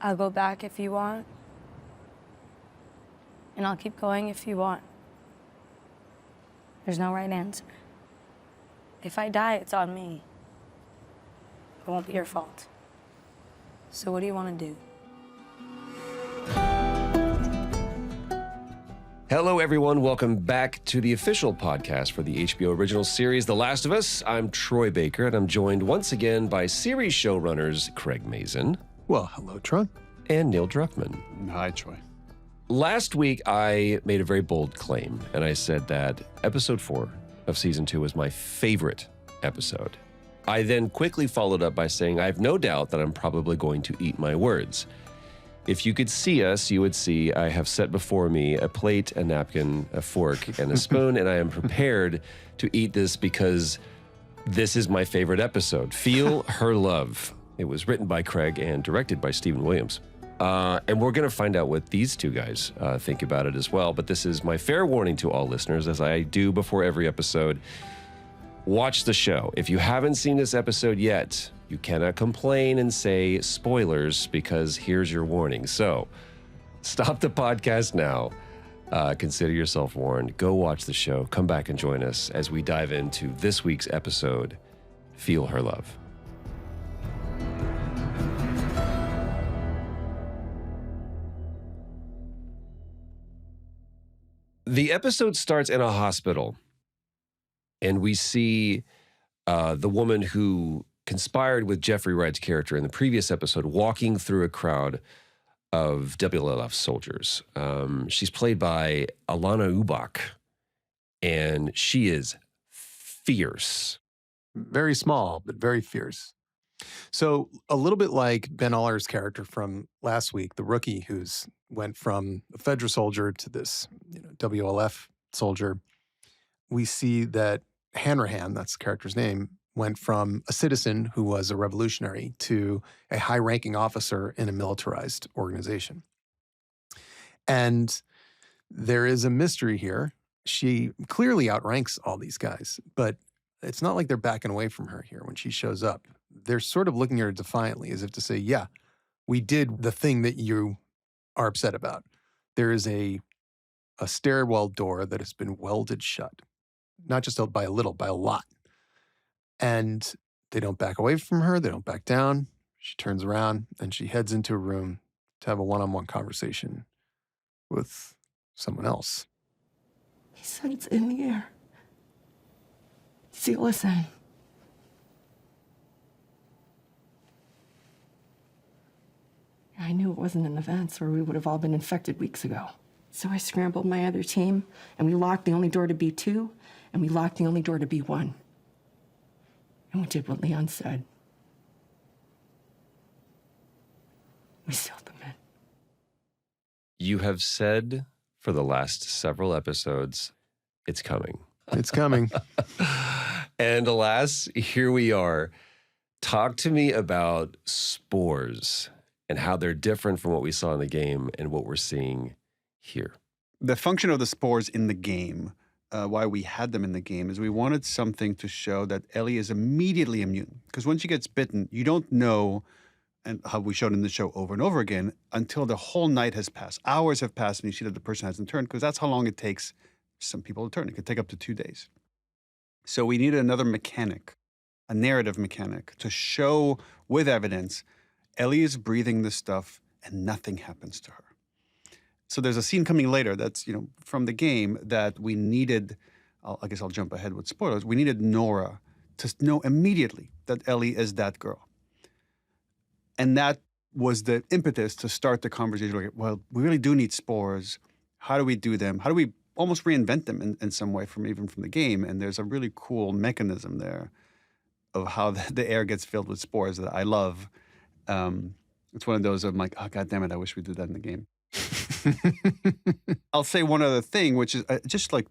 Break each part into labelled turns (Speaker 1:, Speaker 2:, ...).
Speaker 1: I'll go back if you want. And I'll keep going if you want. There's no right answer. If I die, it's on me. It won't be your fault. So what do you want to do?
Speaker 2: Hello, everyone. Welcome back to the official podcast for the HBO original series, The Last of Us. I'm Troy Baker, and I'm joined once again by series showrunners Craig Mazin.
Speaker 3: Well, hello, Troy.
Speaker 2: And Neil Druckmann.
Speaker 3: Hi, Troy.
Speaker 2: Last week, I made a very bold claim, and I said that episode 4 of season 2 was my favorite episode. I then quickly followed up by saying, I have no doubt that I'm probably going to eat my words. If you could see us, you would see I have set before me a plate, a napkin, a fork, and a spoon, and I am prepared to eat this because this is my favorite episode. Feel Her Love. It was written by Craig and directed by Stephen Williams. And we're going to find out what these two guys think about it as well. But this is my fair warning to all listeners, as I do before every episode. Watch the show. If you haven't seen this episode yet, you cannot complain and say spoilers, because here's your warning. So stop the podcast now. Consider yourself warned. Go watch the show. Come back and join us as we dive into this week's episode, Feel Her Love. The episode starts in a hospital, and we see the woman who conspired with Jeffrey Wright's character in the previous episode walking through a crowd of WLF soldiers. She's played by Alana Ubach, and she is fierce.
Speaker 3: Very small, but very fierce. So a little bit like Ben Aller's character from last week, the rookie who's went from a Fedra soldier to this WLF soldier. We see that Hanrahan, that's the character's name, went from a citizen who was a revolutionary to a high-ranking officer in a militarized organization. And there is a mystery here. She clearly outranks all these guys, but it's not like they're backing away from her here when she shows up. They're sort of looking at her defiantly, as if to say, yeah, we did the thing that you are upset about. There is a stairwell door that has been welded shut, not just by a little, by a lot. And they don't back away from her. They don't back down. She turns around and she heads into a room to have a one-on-one conversation with someone else.
Speaker 4: He said it's in the air. See, listen. I knew it wasn't an event, or we would have all been infected weeks ago. So I scrambled my other team, and we locked the only door to B2, and we locked the only door to B1. And we did what Leon said. We sealed them in.
Speaker 2: You have said for the last several episodes, it's coming.
Speaker 3: It's coming.
Speaker 2: And alas, here we are. Talk to me about spores and how they're different from what we saw in the game and what we're seeing here.
Speaker 5: The function of the spores in the game, why we had them in the game, is we wanted something to show that Ellie is immediately immune. Because when she gets bitten, you don't know, and how we showed in the show over and over again, until the whole night has passed. Hours have passed and you see that the person hasn't turned, because that's how long it takes some people to turn. It could take up to 2 days. So we needed another mechanic, a narrative mechanic, to show with evidence Ellie is breathing this stuff and nothing happens to her. So there's a scene coming later that's, from the game that we needed, I guess I'll jump ahead with spoilers, we needed Nora to know immediately that Ellie is that girl. And that was the impetus to start the conversation. Like, well, we really do need spores. How do we do them? How do we almost reinvent them in some way from the game? And there's a really cool mechanism there of how the air gets filled with spores that I love. It's one of those I'm like, oh, God damn it, I wish we did that in the game. I'll say one other thing, which is just like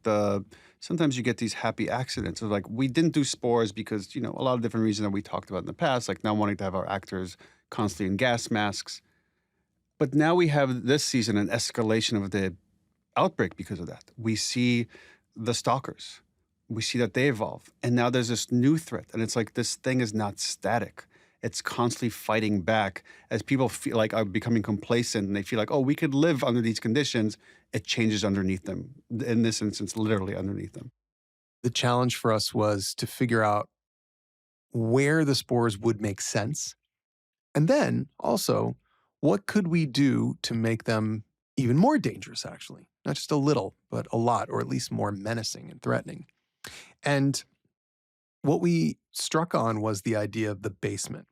Speaker 5: sometimes you get these happy accidents of like, we didn't do spores because, a lot of different reasons that we talked about in the past, like not wanting to have our actors constantly in gas masks. But now we have this season an escalation of the outbreak because of that. We see the stalkers. We see that they evolve. And now there's this new threat. And it's like this thing is not static. it's constantly fighting back. As people feel like are becoming complacent and they feel like, oh, we could live under these conditions, it changes underneath them. In this instance, literally underneath them.
Speaker 3: The challenge for us was to figure out where the spores would make sense. And then also, what could we do to make them even more dangerous, actually? Not just a little, but a lot, or at least more menacing and threatening. And what we struck on was the idea of the basement.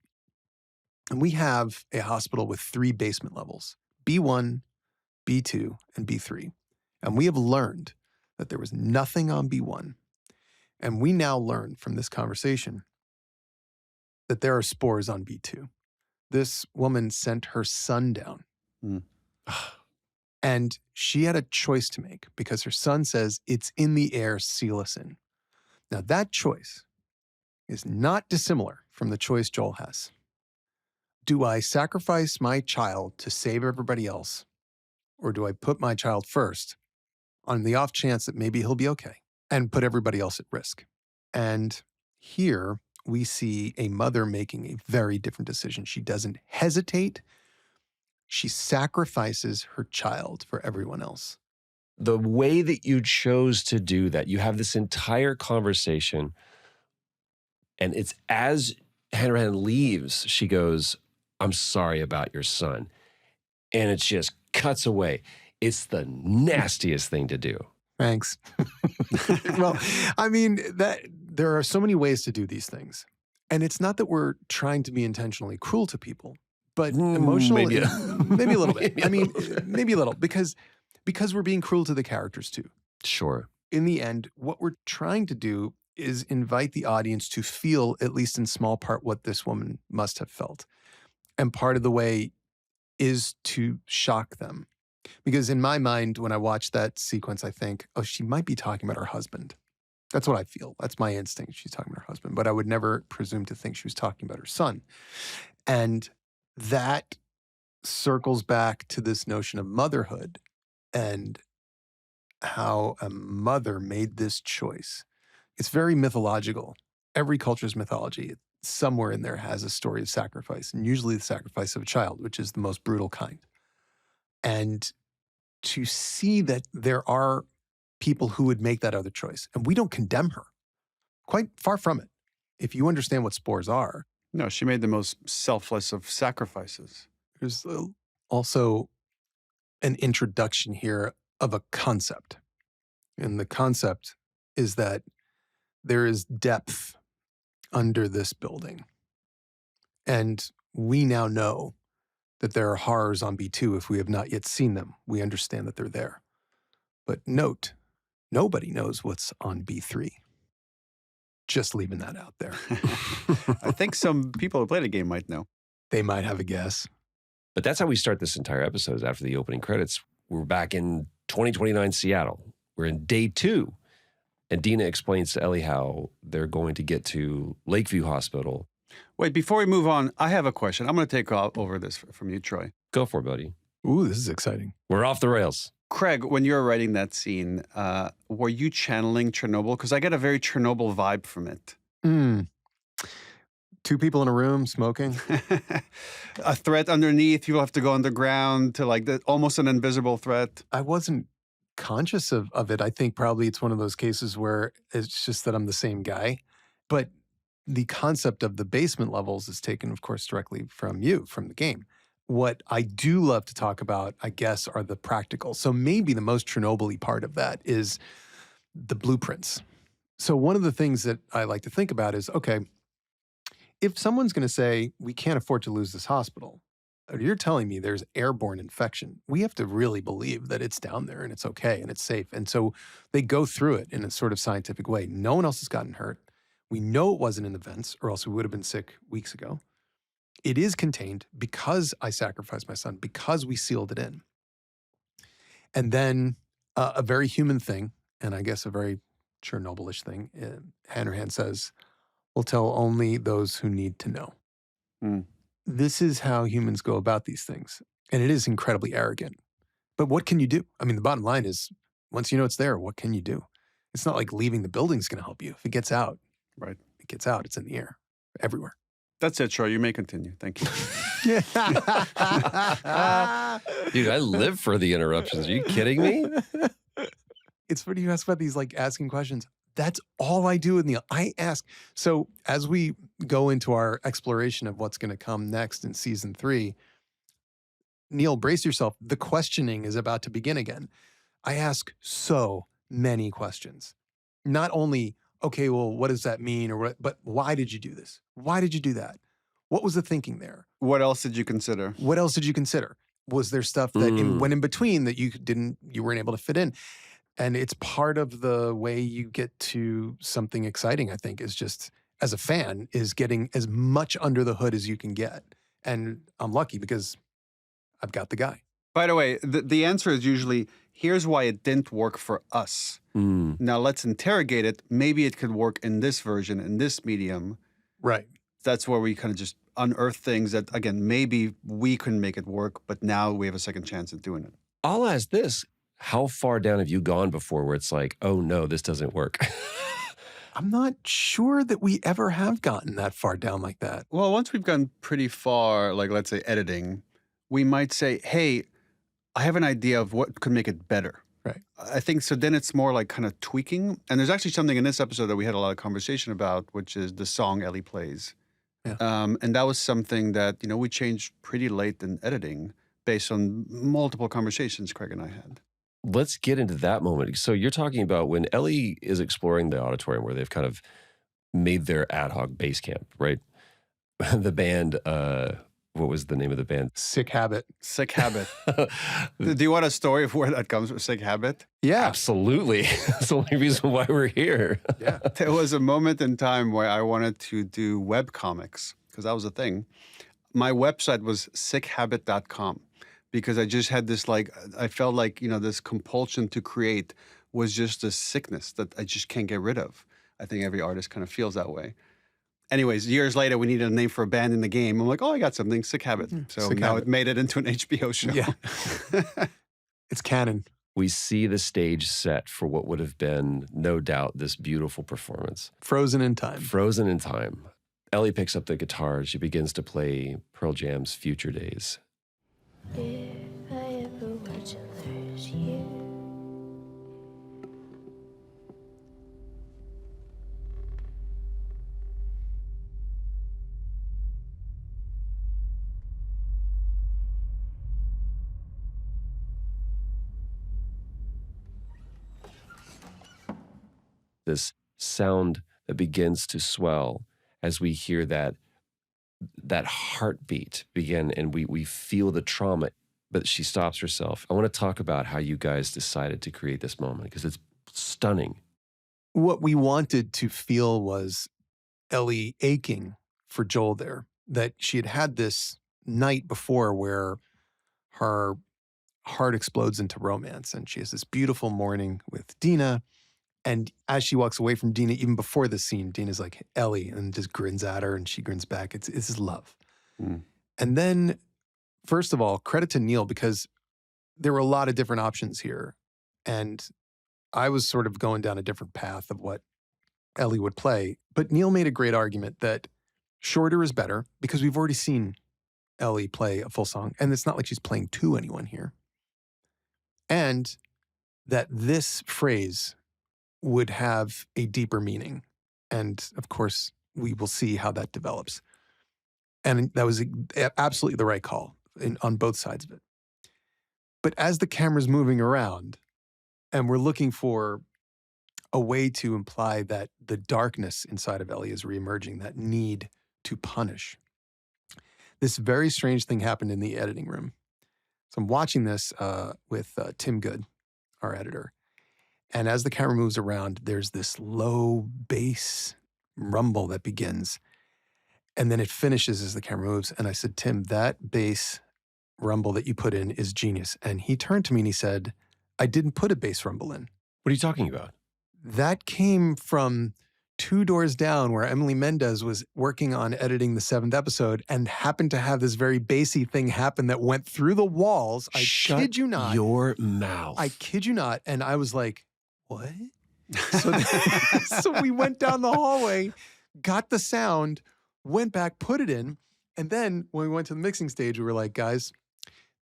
Speaker 3: And we have a hospital with 3 basement levels, B1, B2, and B3. And we have learned that there was nothing on B1. And we now learn from this conversation that there are spores on B2. This woman sent her son down.
Speaker 5: Mm.
Speaker 3: And she had a choice to make because her son says, it's in the air, seal us in. Now that choice is not dissimilar from the choice Joel has. Do I sacrifice my child to save everybody else? Or do I put my child first on the off chance that maybe he'll be okay and put everybody else at risk? And here we see a mother making a very different decision. She doesn't hesitate. She sacrifices her child for everyone else.
Speaker 2: The way that you chose to do that, you have this entire conversation, and it's as Hanrahan leaves, she goes, I'm sorry about your son. And it just cuts away. It's the nastiest thing to do.
Speaker 3: Thanks. Well, I mean, there are so many ways to do these things. And it's not that we're trying to be intentionally cruel to people, but emotional,
Speaker 2: maybe
Speaker 3: maybe a little bit. I mean, maybe a little, because we're being cruel to the characters too.
Speaker 2: Sure.
Speaker 3: In the end, what we're trying to do is invite the audience to feel, at least in small part, what this woman must have felt. And part of the way is to shock them. Because in my mind, when I watch that sequence, I think, oh, she might be talking about her husband. That's what I feel. That's my instinct. She's talking about her husband. But I would never presume to think she was talking about her son. And that circles back to this notion of motherhood and how a mother made this choice. It's very mythological. Every culture's mythology, somewhere in there has a story of sacrifice, and usually the sacrifice of a child, which is the most brutal kind. And to see that there are people who would make that other choice, and we don't condemn her. Quite far from it. If you understand what spores are.
Speaker 5: No, she made the most selfless of sacrifices.
Speaker 3: There's also an introduction here of a concept. And the concept is that there is depth under this building. And we now know that there are horrors on B2 if we have not yet seen them. We understand that they're there. But note, nobody knows what's on B3. Just leaving that out there.
Speaker 5: I think some people who play the game might know.
Speaker 3: They might have a guess.
Speaker 2: But that's how we start this entire episode. After the opening credits, we're back in 2029 Seattle. We're in day 2. And Dina explains to Ellie how they're going to get to Lakeview Hospital.
Speaker 5: Wait, before we move on, I have a question. I'm going to take over this from you, Troy.
Speaker 2: Go for it, buddy.
Speaker 3: Ooh, this is exciting.
Speaker 2: We're off the rails.
Speaker 5: Craig, when you were writing that scene, were you channeling Chernobyl? Because I get a very Chernobyl vibe from it.
Speaker 3: 2 people in a room smoking.
Speaker 5: A threat underneath. People have to go underground to almost an invisible threat.
Speaker 3: I wasn't conscious of it. I think probably it's one of those cases where it's just that I'm the same guy. But the concept of the basement levels is taken, of course, directly from the game. What I do love to talk about, I guess, are the practicals. So maybe the most Chernobyl-y part of that is the blueprints. So one of the things that I like to think about is, okay, if someone's going to say, we can't afford to lose this hospital, or you're telling me there's airborne infection, we have to really believe that it's down there and it's okay and it's safe. And so they go through it in a sort of scientific way. No one else has gotten hurt. We know it wasn't in the vents, or else we would have been sick weeks ago. It is contained because I sacrificed my son, because we sealed it in. And then a very human thing, and I guess a very Chernobyl-ish thing, Hanrahan says, we'll tell only those who need to know. This is how humans go about these things. And it is incredibly arrogant. But what can you do? I mean, the bottom line is, once you know it's there, what can you do? It's not like leaving the building's going to help you. If it gets out,
Speaker 5: right?
Speaker 3: It gets out. It's in the air, everywhere.
Speaker 5: That's it, Troy. You may continue. Thank you.
Speaker 2: Dude, I live for the interruptions. Are you kidding me?
Speaker 3: It's funny you ask about these, like, asking questions. That's all I do with Neil. I ask. So as we go into our exploration of what's going to come next in season 3, Neil, brace yourself. The questioning is about to begin again. I ask so many questions. Not only, okay, well, what does that mean? Or what, but why did you do this? Why did you do that? What was the thinking there?
Speaker 5: What else did you consider?
Speaker 3: What else did you consider? Was there stuff that went in between that you weren't able to fit in? And it's part of the way you get to something exciting, I think, is just, as a fan, is getting as much under the hood as you can get. And I'm lucky because I've got the guy.
Speaker 5: By the way, the answer is usually, here's why it didn't work for us. Now let's interrogate it. Maybe it could work in this version, in this medium.
Speaker 3: Right.
Speaker 5: That's where we kind of just unearth things that, again, maybe we couldn't make it work, but now we have a second chance at doing it.
Speaker 2: I'll ask this. How far down have you gone before where it's like, oh no, this doesn't work?
Speaker 3: I'm not sure that we ever have gotten that far down like that.
Speaker 5: Well, once we've gone pretty far, like let's say editing, we might say, hey, I have an idea of what could make it better.
Speaker 3: Right.
Speaker 5: I think so. Then it's more like kind of tweaking. And there's actually something in this episode that we had a lot of conversation about, which is the song Ellie plays.
Speaker 3: Yeah.
Speaker 5: And that was something that, we changed pretty late in editing based on multiple conversations Craig and I had.
Speaker 2: Let's get into that moment. So you're talking about when Ellie is exploring the auditorium where they've kind of made their ad hoc base camp, right? The band, what was the name of the band?
Speaker 3: Sick Habit.
Speaker 5: Sick Habit. Do you want a story of where that comes from, Sick Habit?
Speaker 3: Yeah.
Speaker 2: Absolutely. That's the only reason why we're here.
Speaker 3: Yeah.
Speaker 5: There was a moment in time where I wanted to do web comics, because that was a thing. My website was sickhabit.com. Because I just had this, I felt like, this compulsion to create was just a sickness that I just can't get rid of. I think every artist kind of feels that way. Anyways, years later, we needed a name for a band in the game. I'm like, oh, I got something, Sick Habit. So
Speaker 3: Sick
Speaker 5: now
Speaker 3: Habit.
Speaker 5: it made it into an HBO show.
Speaker 3: Yeah. It's canon.
Speaker 2: We see the stage set for what would have been, no doubt, this beautiful performance.
Speaker 3: Frozen in time.
Speaker 2: Frozen in time. Ellie picks up the guitar. She begins to play Pearl Jam's Future Days.
Speaker 6: If I ever were to lose you,
Speaker 2: This sound that begins to swell as we hear that heartbeat begin, and we feel the trauma, but she stops herself. I want to talk about how you guys decided to create this moment, because it's stunning.
Speaker 3: What we wanted to feel was Ellie aching for Joel there, that she had had this night before where her heart explodes into romance, and she has this beautiful morning with Dina. And as she walks away from Dina, even before this scene, Dina's like, Ellie, and just grins at her, and she grins back. It's love. And then, first of all, credit to Neil, because there were a lot of different options here. And I was sort of going down a different path of what Ellie would play. But Neil made a great argument that shorter is better, because we've already seen Ellie play a full song. And it's not like she's playing to anyone here. And that this phrase would have a deeper meaning. And of course, we will see how that develops. And that was absolutely the right call on both sides of it. But as the camera's moving around and we're looking for a way to imply that the darkness inside of Ellie is reemerging, that need to punish, this very strange thing happened in the editing room. So I'm watching this with Tim Good, our editor. And as the camera moves around, there's this low bass rumble that begins. And then it finishes as the camera moves. And I said, Tim, that bass rumble that you put in is genius. And he turned to me and he said, I didn't put a bass rumble in.
Speaker 2: What are you talking about?
Speaker 3: That came from 2 doors down where Emily Mendez was working on editing the 7th episode and happened to have this very bassy thing happen that went through the walls. I kid you not.
Speaker 2: Your mouth.
Speaker 3: I kid you not. And I was like, what? So we went down the hallway, got the sound, went back, put it in, and then when we went to the mixing stage, we were like, guys,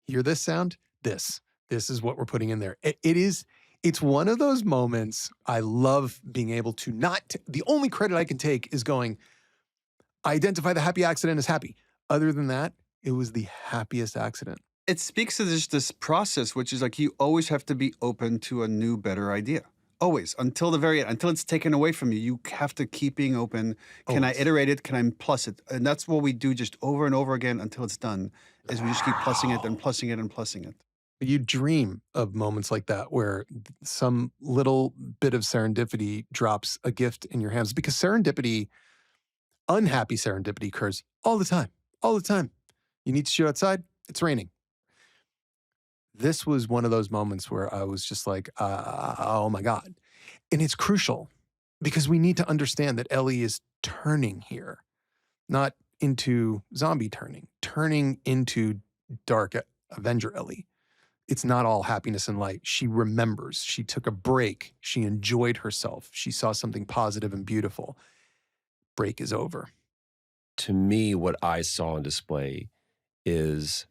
Speaker 3: hear this sound? This is what we're putting in there. It's one of those moments I love being able to the only credit I can take is going, I identify the happy accident as happy. Other than that, it was the happiest accident.
Speaker 5: It speaks to this process, which is like you always have to be open to a new, better idea. Always, until the very end, until it's taken away from you. You have to keep being open. Can I iterate it? Can I plus it? And that's what we do just over and over again until it's done, is we just keep plussing it and plussing it and plussing it.
Speaker 3: You dream of moments like that where some little bit of serendipity drops a gift in your hands, because unhappy serendipity occurs all the time, all the time. You need to shoot outside, it's raining. This was one of those moments where I was just like, oh my God. And it's crucial because we need to understand that Ellie is turning here, not into zombie turning into dark Avenger Ellie. It's not all happiness and light. She remembers. She took a break. She enjoyed herself. She saw something positive and beautiful. Break is over.
Speaker 2: To me, what I saw on display is,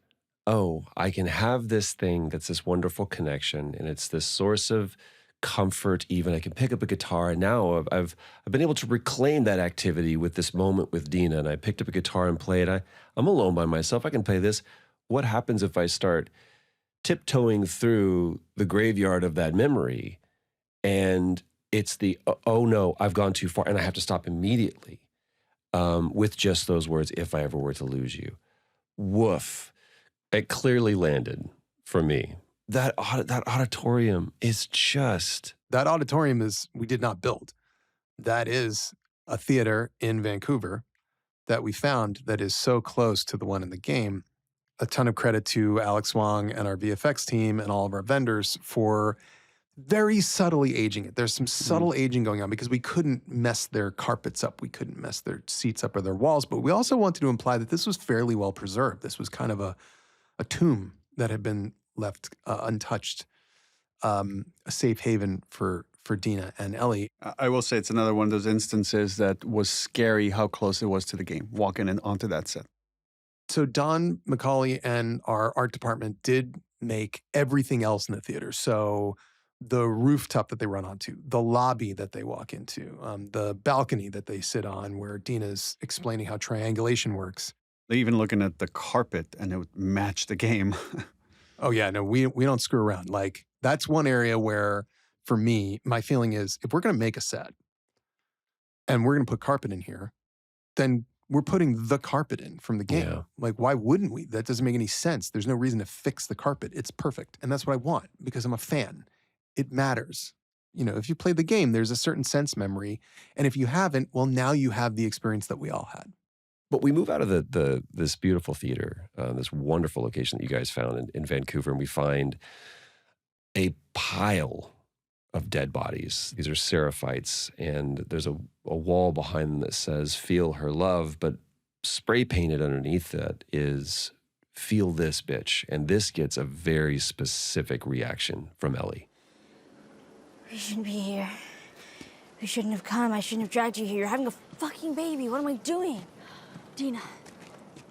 Speaker 2: oh, I can have this thing that's this wonderful connection, and it's this source of comfort. Even I can pick up a guitar, and now I've been able to reclaim that activity with this moment with Dina, and I picked up a guitar and played. I'm alone by myself. I can play this. What happens if I start tiptoeing through the graveyard of that memory, and it's the, oh no, I've gone too far, and I have to stop immediately with just those words, if I ever were to lose you. Woof. It clearly landed for me. That auditorium is just...
Speaker 3: That auditorium we did not build. That is a theater in Vancouver that we found that is so close to the one in the game. A ton of credit to Alex Wong and our VFX team and all of our vendors for very subtly aging it. There's some subtle aging going on because we couldn't mess their carpets up. We couldn't mess their seats up or their walls, but we also wanted to imply that this was fairly well preserved. This was kind of a tomb that had been left untouched, a safe haven for Dina and Ellie.
Speaker 5: I will say it's another one of those instances that was scary how close it was to the game, walking in onto that set.
Speaker 3: So Don McCauley and our art department did make everything else in the theater. So the rooftop that they run onto, the lobby that they walk into, the balcony that they sit on where Dina's explaining how triangulation works.
Speaker 5: Even looking at the carpet, and it would match the game.
Speaker 3: Oh yeah, no, we don't screw around. Like, that's one area where, for me, my feeling is if we're going to make a set and we're going to put carpet in here, then we're putting the carpet in from the game.
Speaker 2: Yeah.
Speaker 3: Like, why wouldn't we? That doesn't make any sense. There's no reason to fix the carpet. It's perfect. And that's what I want because I'm a fan. It matters. You know, if you play the game, there's a certain sense memory. And if you haven't, well, now you have the experience that we all had.
Speaker 2: But we move out of this beautiful theater, this wonderful location that you guys found in Vancouver, and we find a pile of dead bodies. These are Seraphites, and there's a wall behind them that says, "Feel her love," but spray painted underneath that is, "Feel this, bitch." And this gets a very specific reaction from Ellie.
Speaker 6: We shouldn't be here. We shouldn't have come. I shouldn't have dragged you here. You're having a fucking baby. What am I doing? Dina,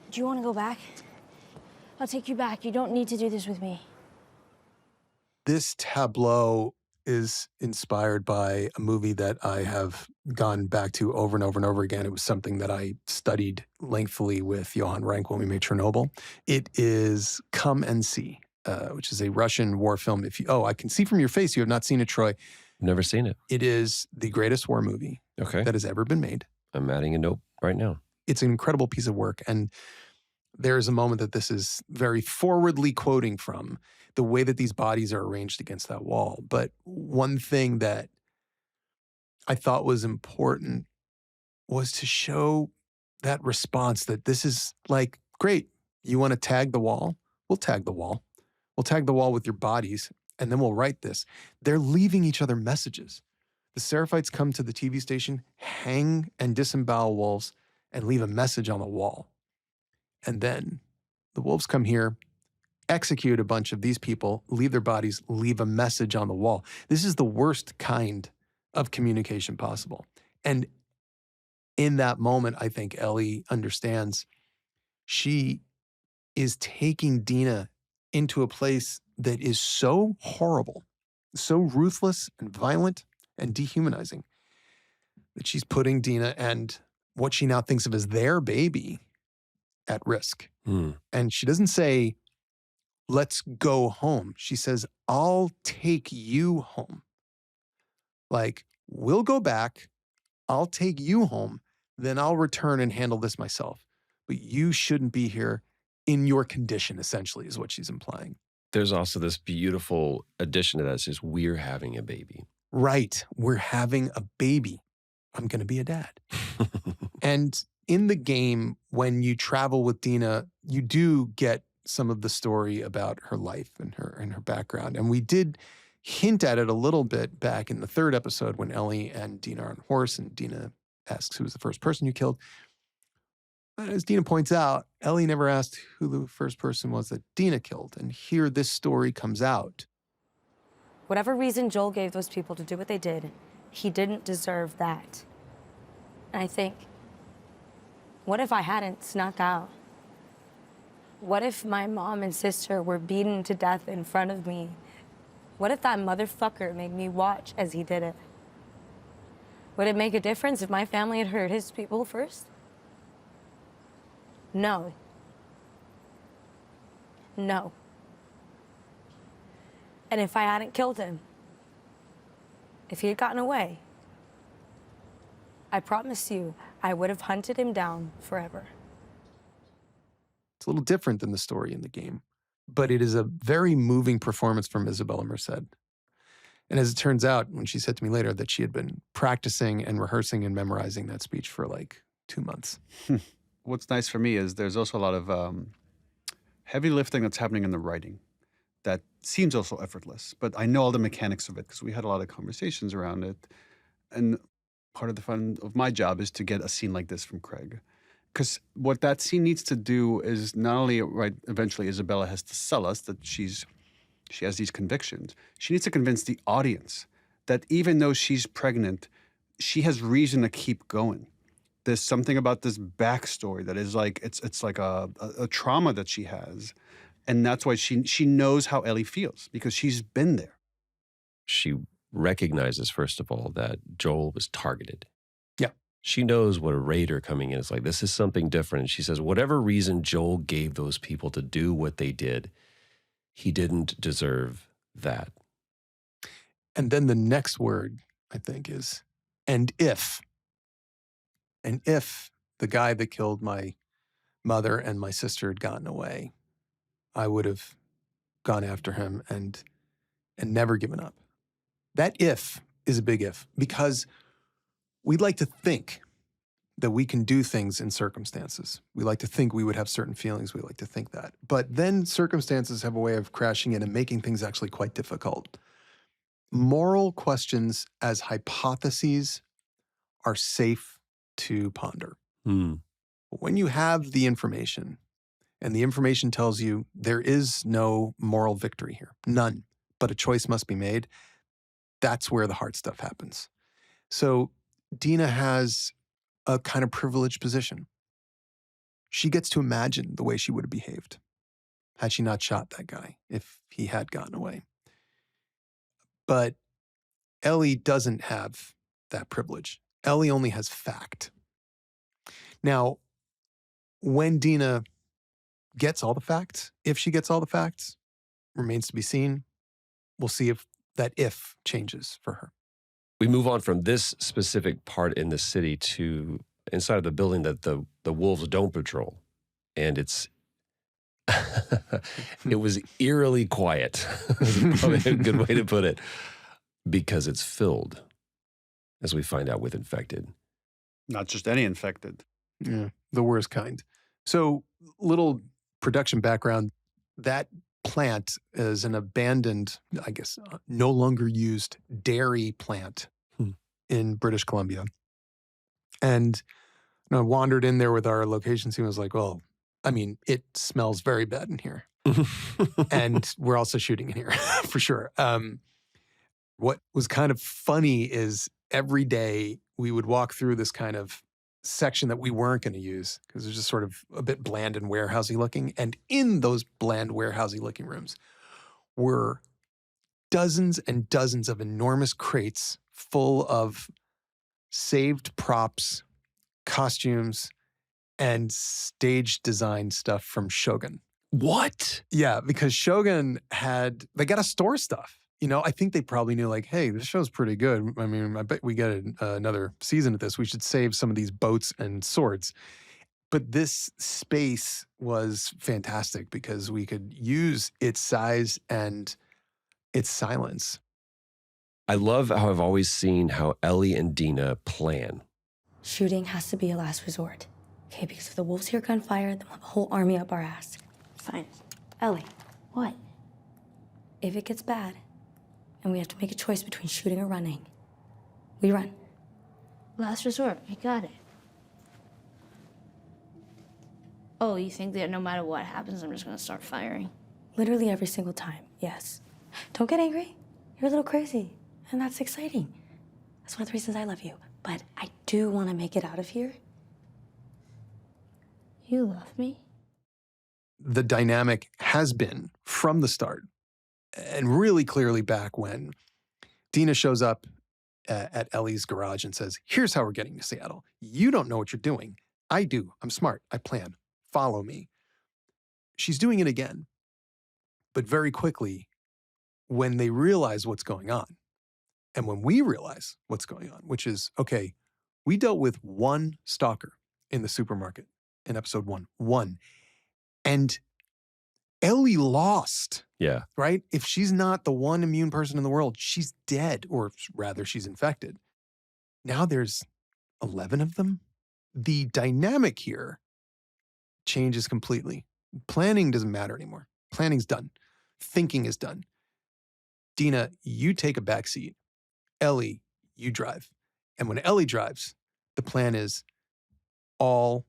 Speaker 6: do you want to go back? I'll take you back. You don't need to do this with me.
Speaker 3: This tableau is inspired by a movie that I have gone back to over and over and over again. It was something that I studied lengthily with Johan Renck when we made Chernobyl. It is Come and See, which is a Russian war film. I can see from your face you have not seen it, Troy.
Speaker 2: Never seen it.
Speaker 3: It is the greatest war movie that has ever been made.
Speaker 2: I'm adding a note right now.
Speaker 3: It's an incredible piece of work. And there is a moment that this is very forwardly quoting from the way that these bodies are arranged against that wall. But one thing that I thought was important was to show that response that this is like, great, you want to tag the wall? We'll tag the wall. We'll tag the wall with your bodies, and then we'll write this. They're leaving each other messages. The Seraphites come to the TV station, hang and disembowel wolves, and leave a message on the wall. And then the wolves come here, execute a bunch of these people, leave their bodies, leave a message on the wall. This is the worst kind of communication possible. And in that moment, I think Ellie understands she is taking Dina into a place that is so horrible, so ruthless and violent and dehumanizing, that she's putting Dina and what she now thinks of as their baby at risk. And she doesn't say, let's go home. She says, I'll take you home. Like, we'll go back, I'll take you home, then I'll return and handle this myself. But you shouldn't be here in your condition, essentially, is what she's implying.
Speaker 2: There's also this beautiful addition to that, says, we're having a baby.
Speaker 3: Right. We're having a baby. I'm going to be a dad. And in the game, when you travel with Dina, you do get some of the story about her life and her background. And we did hint at it a little bit back in the 3rd episode when Ellie and Dina are on a horse and Dina asks who was the first person you killed. But as Dina points out, Ellie never asked who the first person was that Dina killed. And here this story comes out.
Speaker 1: Whatever reason Joel gave those people to do what they did, he didn't deserve that. And I think, what if I hadn't snuck out? What if my mom and sister were beaten to death in front of me? What if that motherfucker made me watch as he did it? Would it make a difference if my family had hurt his people first? No. No. And if I hadn't killed him, if he had gotten away, I promise you, I would have hunted him down forever.
Speaker 3: It's a little different than the story in the game, but it is a very moving performance from Isabella Merced. And as it turns out, when she said to me later that she had been practicing and rehearsing and memorizing that speech for like 2 months.
Speaker 5: What's nice for me is there's also a lot of heavy lifting that's happening in the writing that seems also effortless, but I know all the mechanics of it because we had a lot of conversations around it. And part of the fun of my job is to get a scene like this from Craig. Because what that scene needs to do is not only, right, eventually Isabella has to sell us that she has these convictions. She needs to convince the audience that even though she's pregnant, she has reason to keep going. There's something about this backstory that is like, it's like a trauma that she has. And that's why she knows how Ellie feels, because she's been there.
Speaker 2: She recognizes, first of all, that Joel was targeted.
Speaker 3: Yeah.
Speaker 2: She knows what a raider coming in is like. This is something different. And she says, whatever reason Joel gave those people to do what they did, he didn't deserve that.
Speaker 3: And then the next word, I think, is, and if the guy that killed my mother and my sister had gotten away, I would have gone after him and never given up. That if is a big if, because we'd like to think that we can do things in circumstances. We like to think we would have certain feelings. We like to think that. But then circumstances have a way of crashing in and making things actually quite difficult. Moral questions as hypotheses are safe to ponder. But when you have the information, and the information tells you there is no moral victory here, none, but a choice must be made, that's where the hard stuff happens. So Dina has a kind of privileged position. She gets to imagine the way she would have behaved had she not shot that guy, if he had gotten away. But Ellie doesn't have that privilege. Ellie only has fact. Now, when Dina gets all the facts, if she gets all the facts, remains to be seen. We'll see if that if changes for her.
Speaker 2: We move on from this specific part in the city to inside of the building that the wolves don't patrol. And it was eerily quiet. Is probably a good way to put it. Because it's filled, as we find out, with infected.
Speaker 5: Not just any infected.
Speaker 3: Yeah, the worst kind. So, little production background. That plant is an abandoned, I guess, no longer used dairy plant in British Columbia. And I wandered in there with our location team. I was like, well, I mean, it smells very bad in here. And we're also shooting in here for sure. What was kind of funny is every day we would walk through this kind of section that we weren't going to use because it was just sort of a bit bland and warehousey looking. And in those bland warehousey looking rooms were dozens and dozens of enormous crates full of saved props, costumes, and stage design stuff from Shogun.
Speaker 2: What?
Speaker 3: Yeah, because Shogun they got to store stuff. You know, I think they probably knew like, hey, this show's pretty good. I mean, I bet we get another season of this. We should save some of these boats and swords. But this space was fantastic because we could use its size and its silence.
Speaker 2: I love how I've always seen how Ellie and Dina plan.
Speaker 1: Shooting has to be a last resort. Okay, because if the wolves hear gunfire, then we'll have a whole army up our ass.
Speaker 6: Fine.
Speaker 1: Ellie,
Speaker 6: What?
Speaker 1: if it gets bad and we have to make a choice between shooting or running, we run.
Speaker 6: Last resort. I got it. Oh, you think that no matter what happens, I'm just gonna start firing?
Speaker 1: Literally every single time, yes. Don't get angry. You're a little crazy, and that's exciting. That's one of the reasons I love you. But I do want to make it out of here.
Speaker 6: You love me?
Speaker 3: The dynamic has been from the start, and really clearly back when Dina shows up at Ellie's garage and says, here's how we're getting to Seattle. You don't know what you're doing. I do. I'm smart. I plan. Follow me. She's doing it again. But very quickly, when they realize what's going on, and when we realize what's going on, which is, okay, we dealt with one stalker in the supermarket in episode 1. One. And Ellie lost.
Speaker 2: Yeah.
Speaker 3: Right? If she's not the one immune person in the world, she's dead, or rather, she's infected. Now there's 11 of them. The dynamic here changes completely. Planning doesn't matter anymore. Planning's done. Thinking is done. Dina, you take a back seat. Ellie, you drive. And when Ellie drives, the plan is all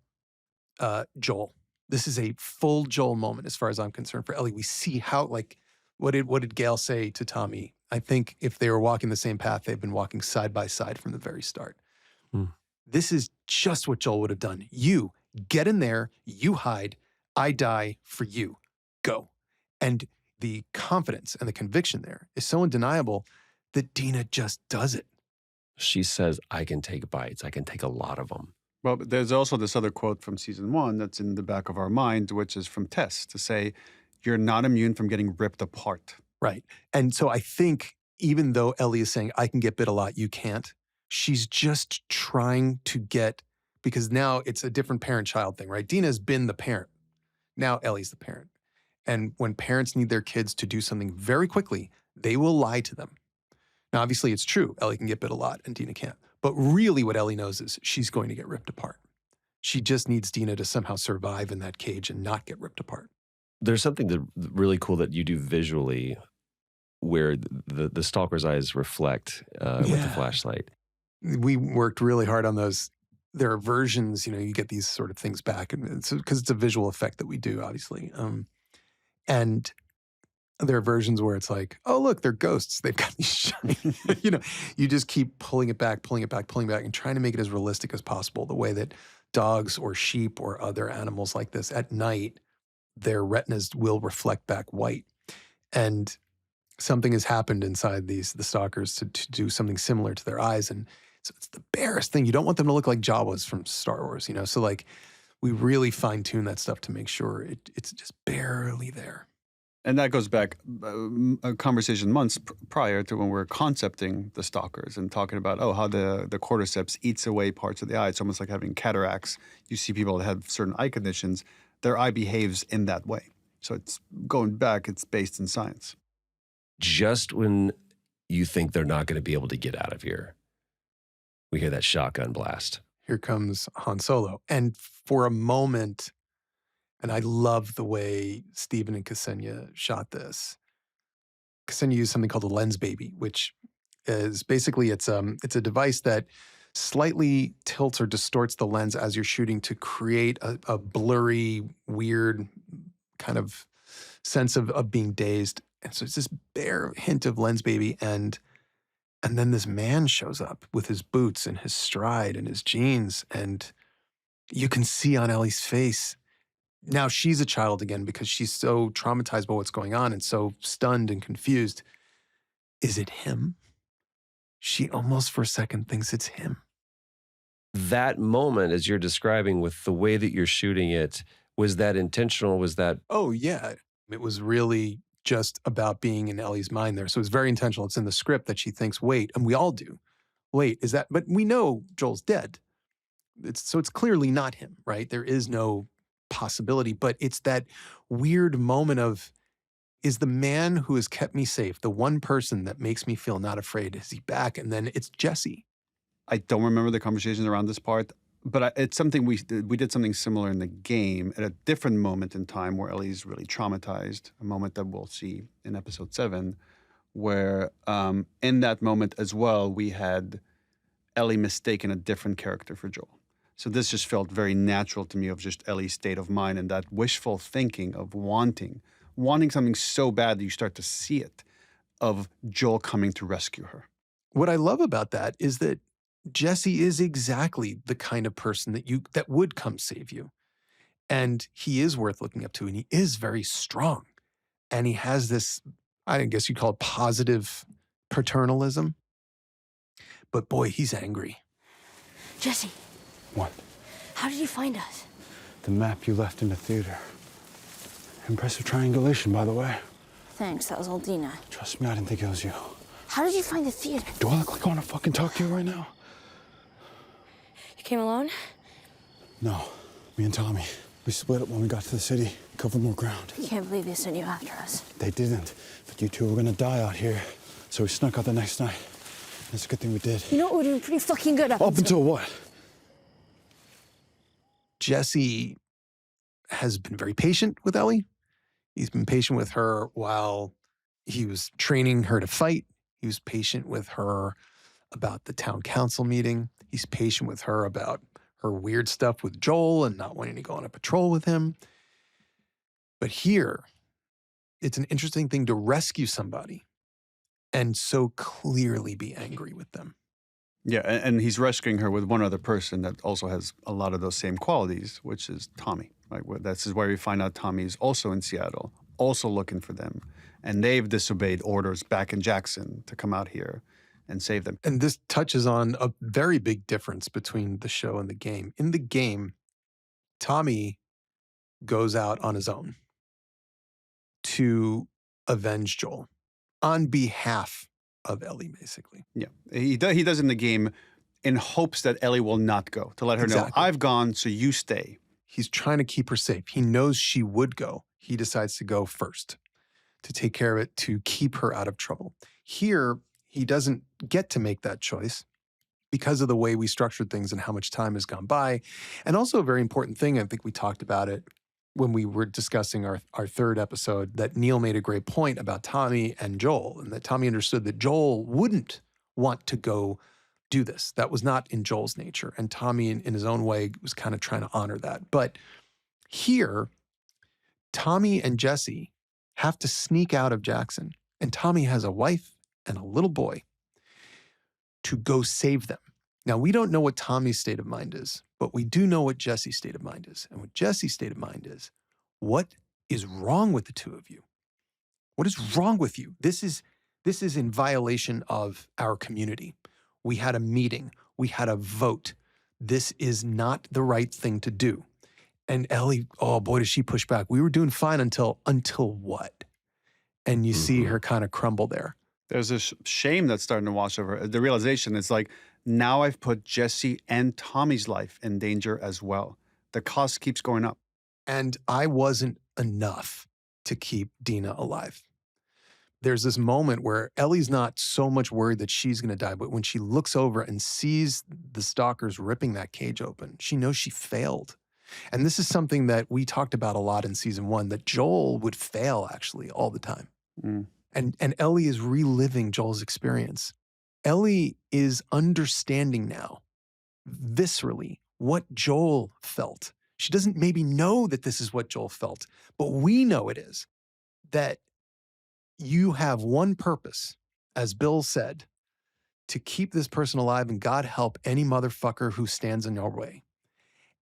Speaker 3: Joel. This is a full Joel moment as far as I'm concerned for Ellie. We see how, like, what did Gail say to Tommy? I think if they were walking the same path, they've been walking side by side from the very start. This is just what Joel would have done. You get in there, you hide, I die for you. Go. And the confidence and the conviction there is so undeniable that Dina just does it.
Speaker 2: She says, I can take bites. I can take a lot of them.
Speaker 5: Well, but there's also this other quote from season 1 that's in the back of our mind, which is from Tess to say, you're not immune from getting ripped apart.
Speaker 3: Right. And so I think even though Ellie is saying, I can get bit a lot, you can't, she's just trying to get, because now it's a different parent-child thing, right? Dina's been the parent. Now Ellie's the parent. And when parents need their kids to do something very quickly, they will lie to them. Now, obviously, it's true. Ellie can get bit a lot and Dina can't. But really what Ellie knows is she's going to get ripped apart. She just needs Dina to somehow survive in that cage and not get ripped apart.
Speaker 2: There's something that really cool that you do visually where the stalker's eyes reflect with the flashlight.
Speaker 3: We worked really hard on those. There are versions, you get these sort of things back, and it's because it's a visual effect that we do, obviously. And there are versions where it's like, oh, look, they're ghosts. They've got these shiny, you just keep pulling it back, and trying to make it as realistic as possible. The way that dogs or sheep or other animals like this at night, their retinas will reflect back white. And something has happened inside the stalkers to do something similar to their eyes. And so it's the barest thing. You don't want them to look like Jawas from Star Wars, So like we really fine tune that stuff to make sure it's just barely there.
Speaker 5: And that goes back a conversation months prior to when we were concepting the stalkers and talking about, how the cordyceps eats away parts of the eye. It's almost like having cataracts. You see people that have certain eye conditions, their eye behaves in that way. So it's going back, it's based in science.
Speaker 2: Just when you think they're not going to be able to get out of here, we hear that shotgun blast.
Speaker 3: Here comes Han Solo. And for a moment, and I love the way Steven and Ksenia shot this. Ksenia used something called a lens baby, which is basically it's a device that slightly tilts or distorts the lens as you're shooting to create a blurry, weird kind of sense of being dazed. And so it's this bare hint of lens baby, and then this man shows up with his boots and his stride and his jeans, and You can see on Ellie's face. Now she's a child again because she's so traumatized by what's going on and so stunned and confused. Is it him? She almost for a second thinks it's him.
Speaker 2: That moment, as you're describing with the way that you're shooting it, was that intentional? Was that?
Speaker 3: Oh, yeah. It was really just about being in Ellie's mind there. So it's very intentional. It's in the script that she thinks, wait, and we all do. Wait, is that? But we know Joel's dead. So it's clearly not him, right? There is no possibility, but it's that weird moment of, is the man who has kept me safe, the one person that makes me feel not afraid, is he back? And then it's Jesse.
Speaker 5: I don't remember the conversations around this part, but it's something we did something similar in the game at a different moment in time where Ellie's really traumatized, a moment that we'll see in episode 7, where in that moment as well, we had Ellie mistaken a different character for Joel. So this just felt very natural to me of just Ellie's state of mind and that wishful thinking of wanting something so bad that you start to see it, of Joel coming to rescue her.
Speaker 3: What I love about that is that Jesse is exactly the kind of person that would come save you. And he is worth looking up to, and he is very strong. And he has this, I guess you'd call it positive paternalism. But boy, he's angry.
Speaker 6: Jesse,
Speaker 7: What?
Speaker 6: how did you find us?
Speaker 7: The map you left in the theater. Impressive triangulation, by the way.
Speaker 6: Thanks, that was all Dina.
Speaker 7: Trust me, I didn't think it was you.
Speaker 6: How did you find the theater?
Speaker 7: Do I look like I want to fucking talk to you right now?
Speaker 1: You came alone?
Speaker 7: No. Me and Tommy. We split up when we got to the city. Cover more ground.
Speaker 6: I can't believe they sent you after us.
Speaker 7: They didn't. But you two were gonna die out here. So we snuck out the next night. It's a good thing we did.
Speaker 6: You know what, we're doing pretty fucking good
Speaker 7: Up until what?
Speaker 3: Jesse has been very patient with Ellie. He's been patient with her while he was training her to fight. He was patient with her about the town council meeting. He's patient with her about her weird stuff with Joel and not wanting to go on a patrol with him. But here, it's an interesting thing to rescue somebody and so clearly be angry with them.
Speaker 5: Yeah, and he's rescuing her with one other person that also has a lot of those same qualities, which is Tommy. Right? This is where we find out Tommy is also in Seattle, also looking for them. And they've disobeyed orders back in Jackson to come out here and save them.
Speaker 3: And this touches on a very big difference between the show and the game. In the game, Tommy goes out on his own to avenge Joel on behalf of Ellie, basically.
Speaker 5: Yeah, he does in the game in hopes that Ellie will not go, to let her know, I've gone, so you stay.
Speaker 3: He's trying to keep her safe. He knows she would go. He decides to go first to take care of it, to keep her out of trouble. Here, he doesn't get to make that choice because of the way we structured things and how much time has gone by. And also a very important thing, I think we talked about it when we were discussing our third episode, that Neil made a great point about Tommy and Joel, and that Tommy understood that Joel wouldn't want to go do this. That was not in Joel's nature. And Tommy, in his own way, was kind of trying to honor that. But here, Tommy and Jesse have to sneak out of Jackson. And Tommy has a wife and a little boy to go save them. Now, we don't know what Tommy's state of mind is, but we do know what Jesse's state of mind is. And what Jesse's state of mind is, what is wrong with the two of you? What is wrong with you? This is in violation of our community. We had a meeting. We had a vote. This is not the right thing to do. And Ellie, oh boy, does she push back. We were doing fine until what? And you see her kind of crumble there.
Speaker 5: There's this shame that's starting to wash over. The realization is like, now I've put Jesse and Tommy's life in danger as well. The cost keeps going up.
Speaker 3: And I wasn't enough to keep Dina alive. There's this moment where Ellie's not so much worried that she's going to die, but when she looks over and sees the stalkers ripping that cage open, she knows she failed. And this is something that we talked about a lot in season 1, that Joel would fail actually all the time. And Ellie is reliving Joel's experience. Ellie is understanding now, viscerally, what Joel felt. She doesn't maybe know that this is what Joel felt, but we know it is. That you have one purpose, as Bill said, to keep this person alive, and God help any motherfucker who stands in your way.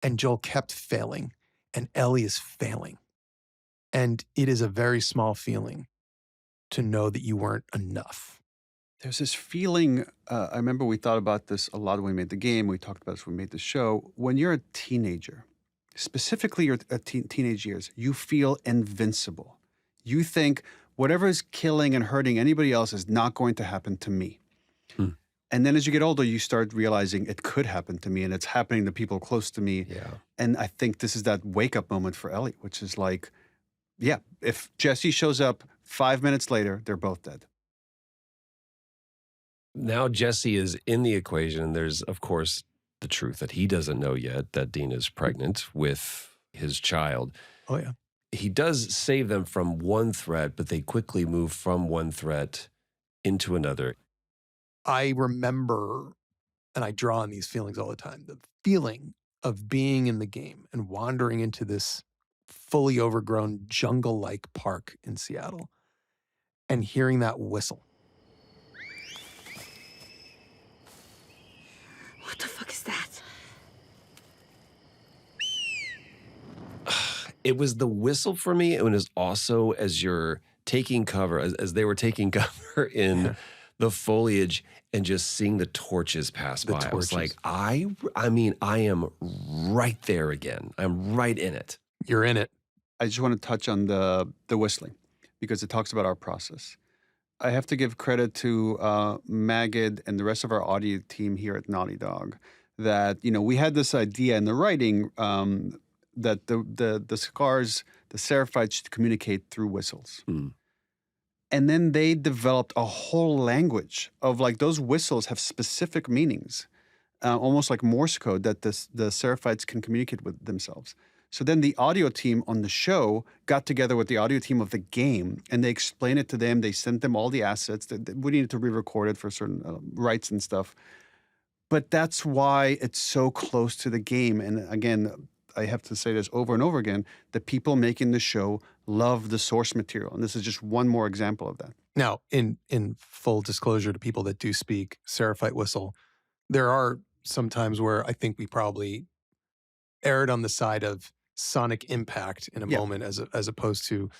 Speaker 3: And Joel kept failing, and Ellie is failing. And it is a very small feeling to know that you weren't enough.
Speaker 5: There's this feeling, I remember we thought about this a lot when we made the game. We talked about this when we made the show. When you're a teenager, specifically your teenage years, you feel invincible. You think whatever is killing and hurting anybody else is not going to happen to me. And then as you get older, you start realizing it could happen to me, and it's happening to people close to me.
Speaker 2: Yeah.
Speaker 5: And I think this is that wake-up moment for Ellie, which is like, yeah, if Jesse shows up 5 minutes later, they're both dead.
Speaker 2: Now Jesse is in the equation, and there's, of course, the truth that he doesn't know yet, that Dena's pregnant with his child.
Speaker 3: Oh, yeah.
Speaker 2: He does save them from one threat, but they quickly move from one threat into another.
Speaker 3: I remember, and I draw on these feelings all the time, the feeling of being in the game and wandering into this fully overgrown jungle-like park in Seattle and hearing that whistle.
Speaker 6: What the fuck is that?
Speaker 2: It was the whistle for me. It was also as you're taking cover, as they were taking cover in the foliage and just seeing the torches pass by. I was like, I mean, I am right there again. I'm right in it.
Speaker 3: You're in it.
Speaker 5: I just want to touch on the whistling because it talks about our process. I have to give credit to Magid and the rest of our audio team here at Naughty Dog that, you know, we had this idea in the writing that the scars, the Seraphites should communicate through whistles. And then they developed a whole language of like those whistles have specific meanings, almost like Morse code that the Seraphites can communicate with themselves. So then the audio team on the show got together with the audio team of the game, and they explained it to them. They sent them all the assets. We needed to re-record it for certain rights and stuff. But that's why it's so close to the game. And again, I have to say this over and over again, the people making the show love the source material. And this is just one more example of that.
Speaker 3: Now, in full disclosure to people that do speak Seraphite whistle, there are some times where I think we probably erred on the side of sonic impact in a moment as opposed to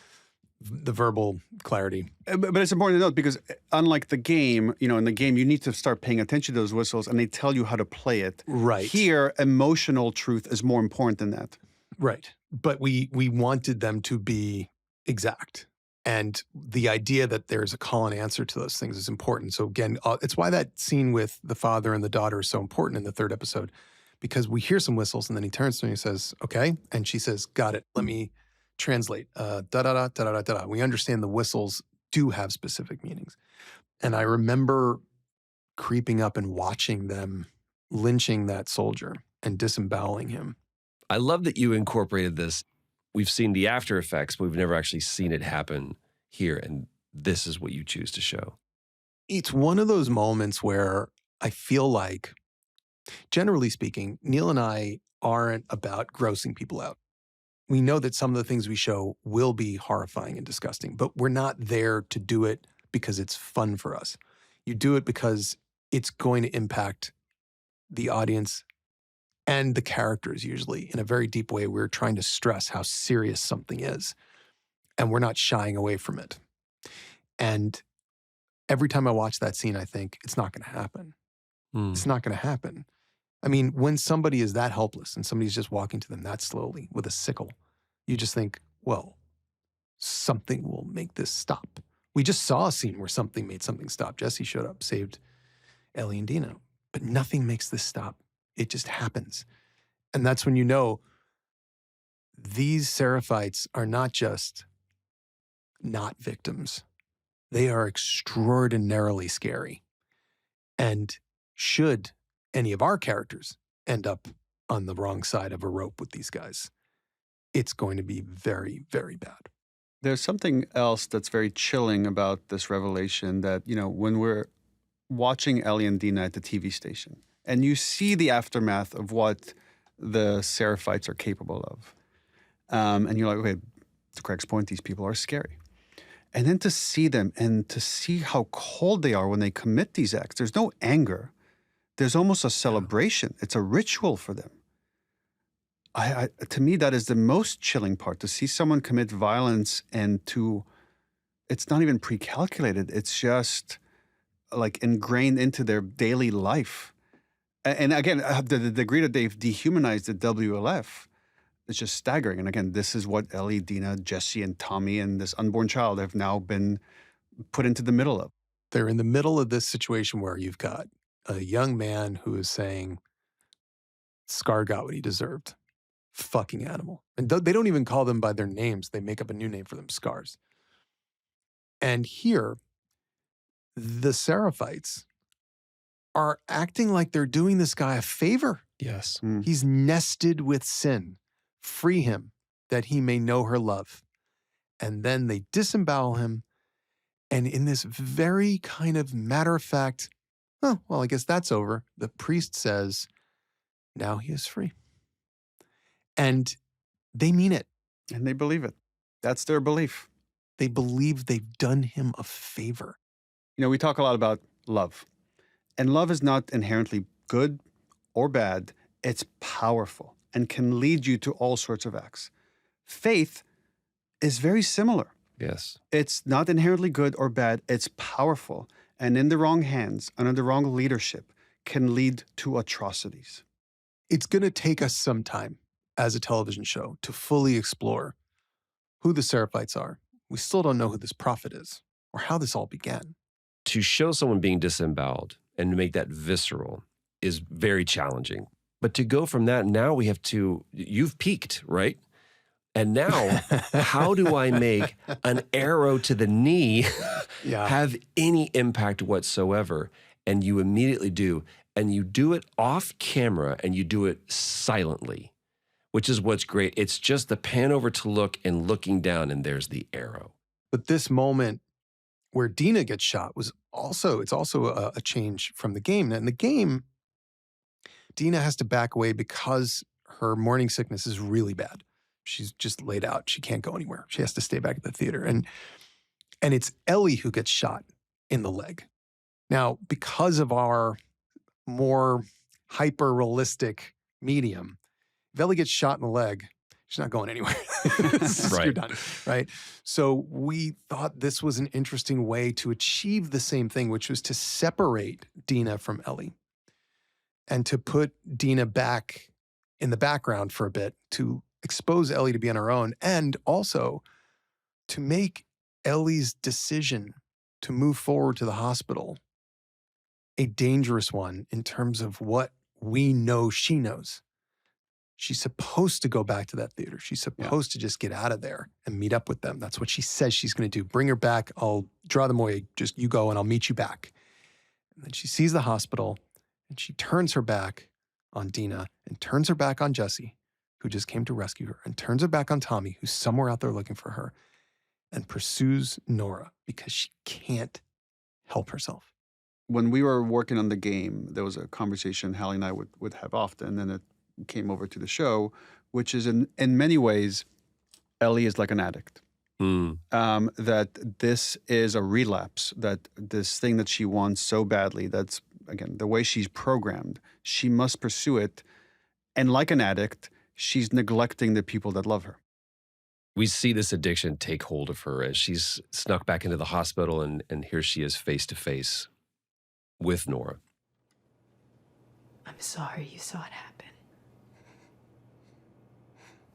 Speaker 3: the verbal clarity.
Speaker 5: But it's important to note because unlike the game, you know, in the game, you need to start paying attention to those whistles and they tell you how to play it.
Speaker 3: Right.
Speaker 5: Here, emotional truth is more important than that.
Speaker 3: Right. But we wanted them to be exact. And the idea that there's a call and answer to those things is important. So again, it's why that scene with the father and the daughter is so important in the third episode, because we hear some whistles and then he turns to me and says, okay. And she says, got it. Let me translate. Da-da-da, da-da-da, da-da. We understand the whistles do have specific meanings. And I remember creeping up and watching them lynching that soldier and disemboweling him.
Speaker 2: I love that you incorporated this. We've seen the after effects, but we've never actually seen it happen here. And this is what you choose to show.
Speaker 3: It's one of those moments where I feel like, generally speaking, Neil and I aren't about grossing people out. We know that some of the things we show will be horrifying and disgusting, but we're not there to do it because it's fun for us. You do it because it's going to impact the audience and the characters usually in a very deep way. We're trying to stress how serious something is, and we're not shying away from it. And every time I watch that scene, I think, it's not going to happen. It's not going to happen. I mean, when somebody is that helpless and somebody's just walking to them that slowly with a sickle, you just think, well, something will make this stop. We just saw a scene where something made something stop. Jesse showed up, saved Ellie and Dina, but nothing makes this stop. It just happens. And that's when you know these Seraphites are not just not victims. They are extraordinarily scary. And should any of our characters end up on the wrong side of a rope with these guys, it's going to be very, very bad.
Speaker 5: There's something else that's very chilling about this revelation that, you know, when we're watching Ellie and Dina at the TV station and you see the aftermath of what the Seraphites are capable of, and you're like, okay, to Craig's point, these people are scary. And then to see them and to see how cold they are when they commit these acts, there's no anger. There's almost a celebration. It's a ritual for them. To me, that is the most chilling part, to see someone commit violence and it's not even pre-calculated. It's just like ingrained into their daily life. And again, the degree that they've dehumanized the WLF is just staggering. And again, this is what Ellie, Dina, Jesse, and Tommy and this unborn child have now been put into the middle of.
Speaker 3: They're in the middle of this situation where you've got a young man who is saying, Scar got what he deserved. Fucking animal. And they don't even call them by their names. They make up a new name for them, Scars. And here, the Seraphites are acting like they're doing this guy a favor.
Speaker 2: Yes.
Speaker 3: He's nested with sin. Free him, that he may know her love. And then they disembowel him. And in this very kind of matter-of-fact, oh, well, I guess that's over, the priest says, now he is free. And they mean it.
Speaker 5: And they believe it. That's their belief.
Speaker 3: They believe they've done him a favor.
Speaker 5: You know, we talk a lot about love. And love is not inherently good or bad. It's powerful and can lead you to all sorts of acts. Faith is very similar.
Speaker 2: Yes.
Speaker 5: It's not inherently good or bad. It's powerful. And in the wrong hands, under the wrong leadership, can lead to atrocities.
Speaker 3: It's going to take us some time as a television show to fully explore who the Seraphites are. We still don't know who this prophet is or how this all began.
Speaker 2: To show someone being disemboweled and to make that visceral is very challenging. But to go from that, now we have to, you've peaked, right? And now, how do I make an arrow to the knee have any impact whatsoever? And you immediately do. And you do it off camera and you do it silently, which is what's great. It's just the pan over to look and looking down and there's the arrow.
Speaker 3: But this moment where Dina gets shot was also, it's also a change from the game. In the game, Dina has to back away because her morning sickness is really bad. She's just laid out. She can't go anywhere. She has to stay back at the theater. And it's Ellie who gets shot in the leg. Now, because of our more hyper-realistic medium, if Ellie gets shot in the leg, she's not going anywhere.
Speaker 2: Right.
Speaker 3: You're done, right? So we thought this was an interesting way to achieve the same thing, which was to separate Dina from Ellie and to put Dina back in the background for a bit to expose Ellie to be on her own, and also to make Ellie's decision to move forward to the hospital a dangerous one in terms of what we know she knows. She's supposed to go back to that theater. She's supposed to just get out of there and meet up with them. That's what she says she's going to do. Bring her back. I'll draw them away. Just you go and I'll meet you back. And then she sees the hospital and she turns her back on Dina and turns her back on Jesse, who just came to rescue her, and turns her back on Tommy, who's somewhere out there looking for her, and pursues Nora because she can't help herself.
Speaker 5: When we were working on the game, there was a conversation Hallie and I would have often, and it came over to the show, which is in many ways, Ellie is like an addict. That this is a relapse, that this thing that she wants so badly, that's, again, the way she's programmed, she must pursue it. And like an addict, she's neglecting the people that love her.
Speaker 2: We see this addiction take hold of her as she's snuck back into the hospital, and here she is face to face with Nora.
Speaker 4: I'm sorry you saw it happen.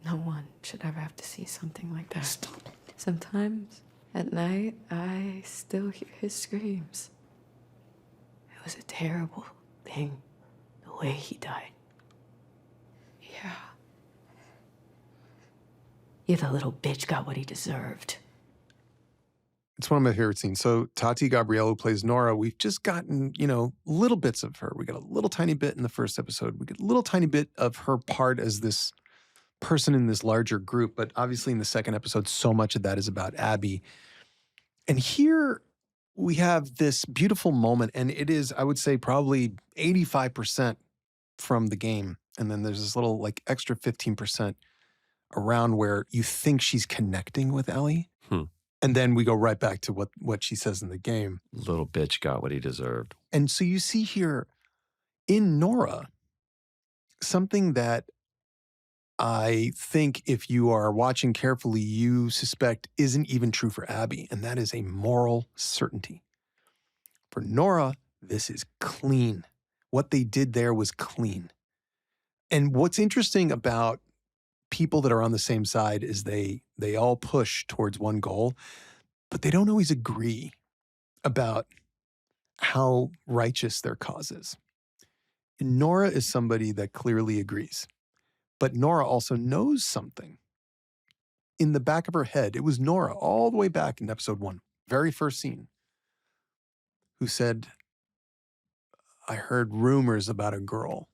Speaker 4: No one should ever have to see something like that. Stop. Sometimes at night, I still hear his screams. It was a terrible thing, the way he died. Yeah. Yeah, the little bitch got what he deserved.
Speaker 3: It's one of my favorite scenes. So Tati Gabrielle, who plays Nora, we've just gotten, little bits of her. We got a little tiny bit in the first episode. We get a little tiny bit of her part as this person in this larger group. But obviously in the second episode, so much of that is about Abby. And here we have this beautiful moment. And it is, I would say, probably 85% from the game. And then there's this little extra 15% around where you think she's connecting with Ellie. And then we go right back to what she says in the game.
Speaker 2: Little bitch got what he deserved.
Speaker 3: And so you see here in Nora something that I think if you are watching carefully, you suspect isn't even true for Abby, and that is a moral certainty. For Nora, this is clean. What they did there was clean. And what's interesting about people that are on the same side is they all push towards one goal, but they don't always agree about how righteous their cause is. And Nora is somebody that clearly agrees. But Nora also knows something. In the back of her head, it was Nora all the way back in episode 1, very first scene, who said, I heard rumors about a girl.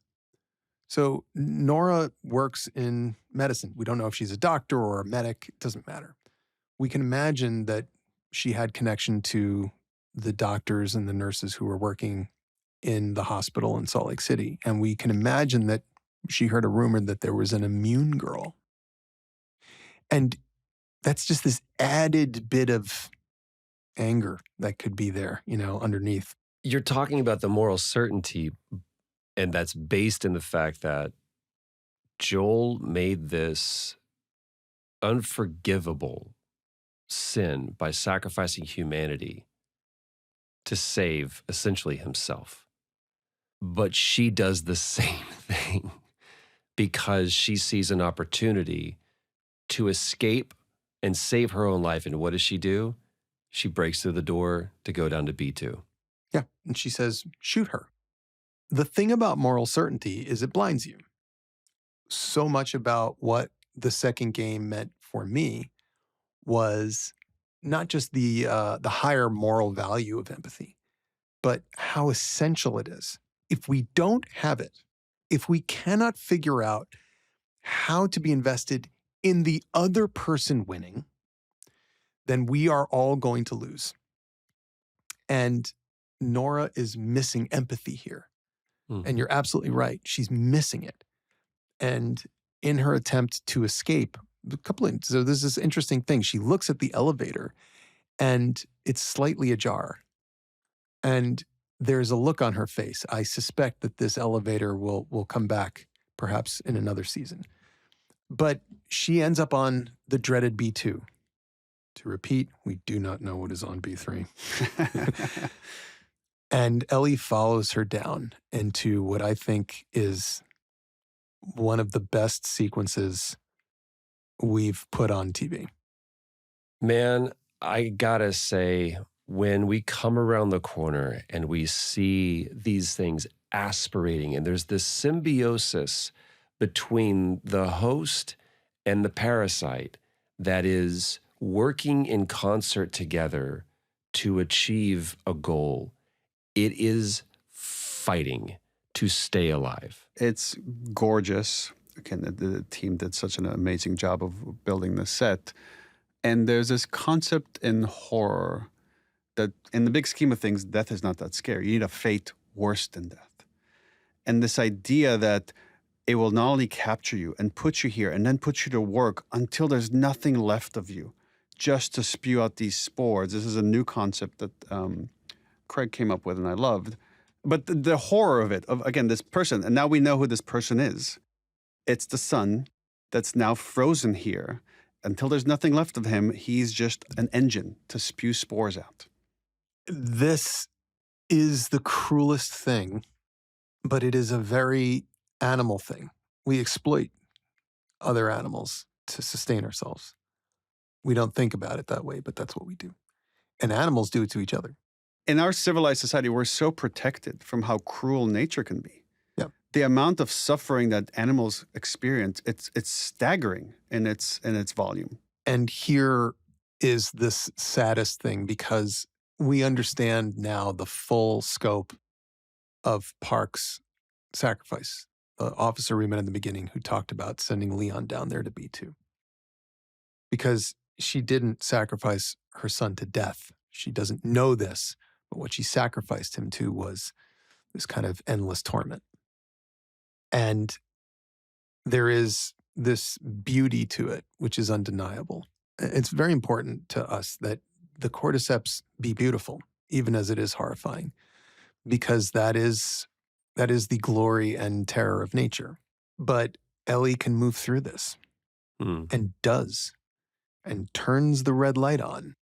Speaker 3: So Nora works in medicine. We don't know if she's a doctor or a medic. It doesn't matter. We can imagine that she had connection to the doctors and the nurses who were working in the hospital in Salt Lake City. And we can imagine that she heard a rumor that there was an immune girl. And that's just this added bit of anger that could be there, underneath.
Speaker 2: You're talking about the moral certainty, and that's based in the fact that Joel made this unforgivable sin by sacrificing humanity to save essentially himself. But she does the same thing because she sees an opportunity to escape and save her own life. And what does she do? She breaks through the door to go down to B2.
Speaker 3: Yeah. And she says, shoot her. The thing about moral certainty is it blinds you. So much about what the second game meant for me was not just the higher moral value of empathy, but how essential it is. If we don't have it, if we cannot figure out how to be invested in the other person winning, then we are all going to lose. And Nora is missing empathy here. And you're absolutely right. She's missing it. And in her attempt to escape, so there's this interesting thing. She looks at the elevator and it's slightly ajar. And there's a look on her face. I suspect that this elevator will come back perhaps in another season. But she ends up on the dreaded B2. To repeat, we do not know what is on B3. And Ellie follows her down into what I think is one of the best sequences we've put on TV.
Speaker 2: Man, I gotta say, when we come around the corner and we see these things aspirating, and there's this symbiosis between the host and the parasite that is working in concert together to achieve a goal. It is fighting to stay alive.
Speaker 5: It's gorgeous. Again, the team did such an amazing job of building the set. And there's this concept in horror that in the big scheme of things, death is not that scary. You need a fate worse than death. And this idea that it will not only capture you and put you here and then put you to work until there's nothing left of you, just to spew out these spores. This is a new concept that Craig came up with and I loved. But the horror of it, of, again, this person, and now we know who this person is. It's the son that's now frozen here. Until there's nothing left of him, he's just an engine to spew spores out.
Speaker 3: This is the cruelest thing, but it is a very animal thing. We exploit other animals to sustain ourselves. We don't think about it that way, but that's what we do. And animals do it to each other.
Speaker 5: In our civilized society, we're so protected from how cruel nature can be.
Speaker 3: Yep.
Speaker 5: The amount of suffering that animals experience, it's staggering in its volume.
Speaker 3: And here is this saddest thing, because we understand now the full scope of Park's sacrifice. The officer we met in the beginning who talked about sending Leon down there to B2. Because she didn't sacrifice her son to death. She doesn't know this, but what she sacrificed him to was this kind of endless torment. And there is this beauty to it, which is undeniable. It's very important to us that the cordyceps be beautiful, even as it is horrifying, because that is the glory and terror of nature. But Ellie can move through this
Speaker 2: Hmm.
Speaker 3: and does and turns the red light on.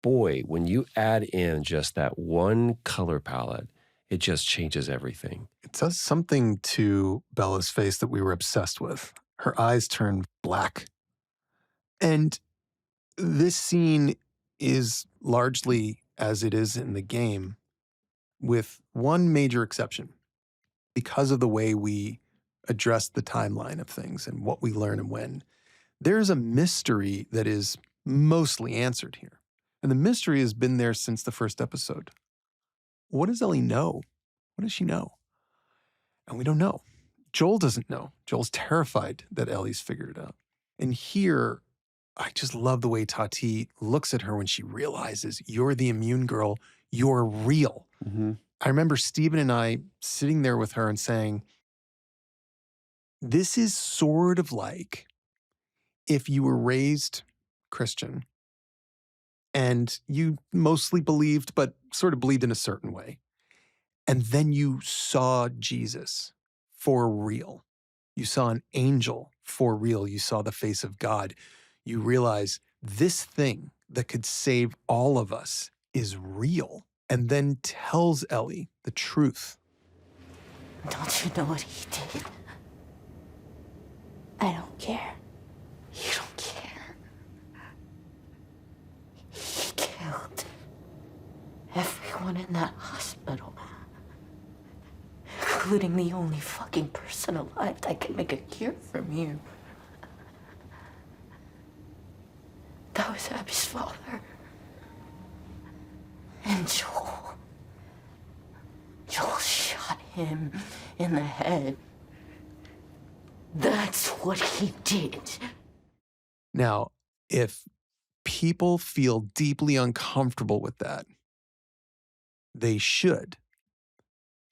Speaker 2: Boy, when you add in just that one color palette, it just changes everything.
Speaker 3: It does something to Bella's face that we were obsessed with. Her eyes turn black. And this scene is largely as it is in the game, with one major exception. Because of the way we address the timeline of things and what we learn and when, there's a mystery that is mostly answered here. And the mystery has been there since the first episode. What does Ellie know? What does she know? And we don't know. Joel doesn't know. Joel's terrified that Ellie's figured it out. And here, I just love the way Tati looks at her when she realizes you're the immune girl, you're real.
Speaker 5: Mm-hmm.
Speaker 3: I remember Stephen and I sitting there with her and saying, this is sort of like if you were raised Christian and you mostly believed, but sort of believed in a certain way. And then you saw Jesus for real. You saw an angel for real. You saw the face of God. You realize this thing that could save all of us is real. And then tells Ellie the truth.
Speaker 6: Don't you know what he did? I don't care. You don't care. He killed everyone in that hospital, including the only fucking person alive that can make a cure from you. That was Abby's father. And Joel. Joel shot him in the head. That's what he did.
Speaker 3: Now, if people feel deeply uncomfortable with that, they should.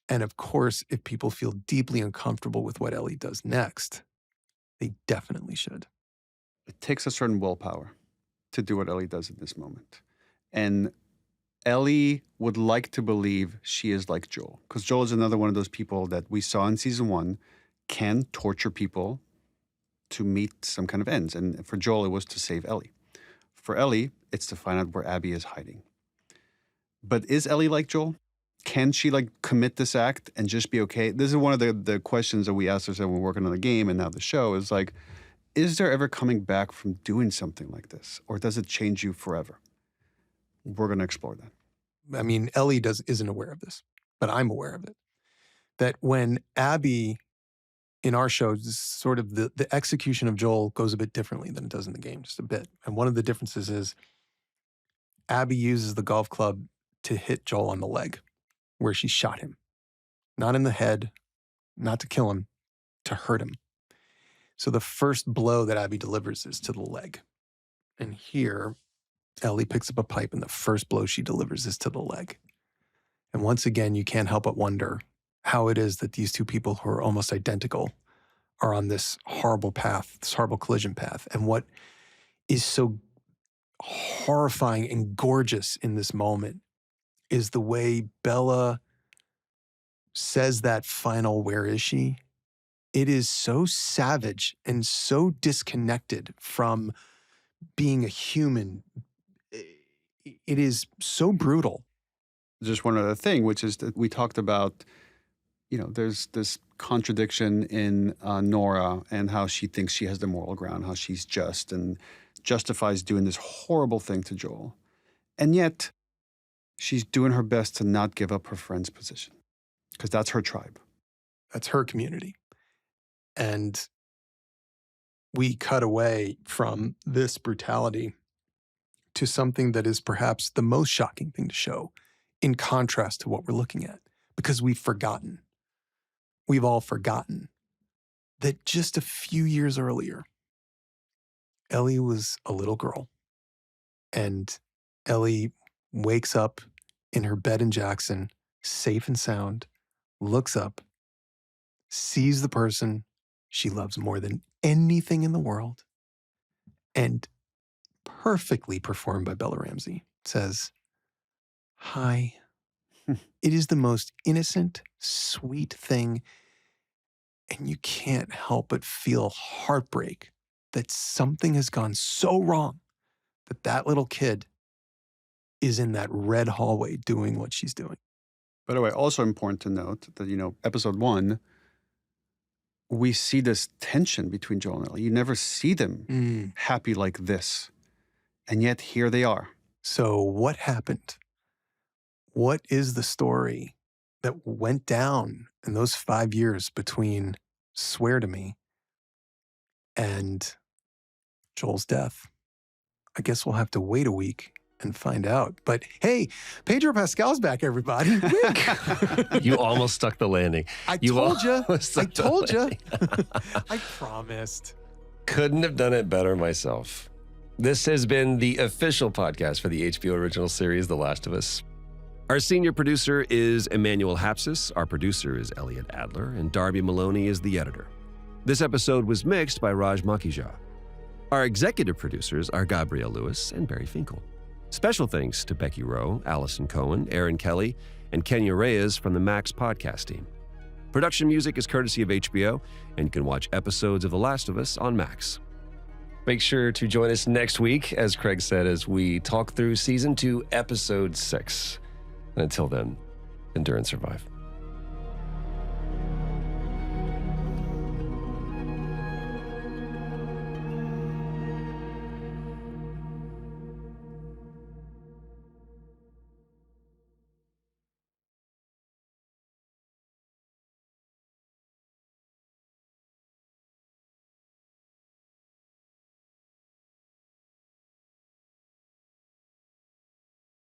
Speaker 3: And of course, if people feel deeply uncomfortable with what Ellie does next, they definitely should.
Speaker 5: It takes a certain willpower to do what Ellie does in this moment. And Ellie would like to believe she is like Joel, because Joel is another one of those people that we saw in season 1 can torture people to meet some kind of ends. And for Joel, it was to save Ellie. For Ellie, it's to find out where Abby is hiding. But is Ellie like Joel? Can she commit this act and just be okay? This is one of the questions that we asked ourselves when we're working on the game and now the show is is there ever coming back from doing something like this? Or does it change you forever? We're going to explore that.
Speaker 3: I mean, Ellie isn't aware of this, but I'm aware of it. That when Abby, in our show, sort of the execution of Joel goes a bit differently than it does in the game, just a bit. And one of the differences is Abby uses the golf club to hit Joel on the leg, where she shot him. Not in the head, not to kill him, to hurt him. So the first blow that Abby delivers is to the leg. And here, Ellie picks up a pipe and the first blow she delivers is to the leg. And once again, you can't help but wonder how it is that these two people who are almost identical are on this horrible path, this horrible collision path. And what is so horrifying and gorgeous in this moment is the way Bella says that final, where is she? It is so savage and so disconnected from being a human. It is so brutal.
Speaker 5: Just one other thing, which is that we talked about, there's this contradiction in Nora and how she thinks she has the moral ground, how she's just and justifies doing this horrible thing to Joel. And yet, she's doing her best to not give up her friend's position because that's her tribe.
Speaker 3: That's her community. And we cut away from this brutality to something that is perhaps the most shocking thing to show in contrast to what we're looking at, because we've all forgotten that just a few years earlier, Ellie was a little girl, and Ellie wakes up in her bed in Jackson, safe and sound, looks up, sees the person she loves more than anything in the world, and perfectly performed by Bella Ramsey, says, "Hi." It is the most innocent, sweet thing. And you can't help but feel heartbreak that something has gone so wrong that that little kid is in that red hallway doing what she's doing.
Speaker 5: By the way, also important to note that, episode 1, we see this tension between Joel and Ellie. You never see them happy like this. And yet here they are.
Speaker 3: So what happened? What is the story that went down in those 5 years between Swear to Me and Joel's death? I guess we'll have to wait a week and find out. But hey, Pedro Pascal's back, everybody.
Speaker 2: You almost stuck the landing.
Speaker 3: I told you.
Speaker 2: almost
Speaker 3: I
Speaker 2: stuck the
Speaker 3: told you.
Speaker 2: landing.
Speaker 3: I promised.
Speaker 2: Couldn't have done it better myself. This has been the official podcast for the HBO original series, The Last of Us. Our senior producer is Emmanuel Hapsis. Our producer is Elliot Adler, and Darby Maloney is the editor. This episode was mixed by Raj Makija. Our executive producers are Gabrielle Lewis and Barry Finkel. Special thanks to Becky Rowe, Allison Cohen, Aaron Kelly, and Kenya Reyes from the Max podcast team. Production music is courtesy of HBO, and you can watch episodes of The Last of Us on Max. Make sure to join us next week, as Craig said, as we talk through Season 2, Episode 6. And until then, endure and survive.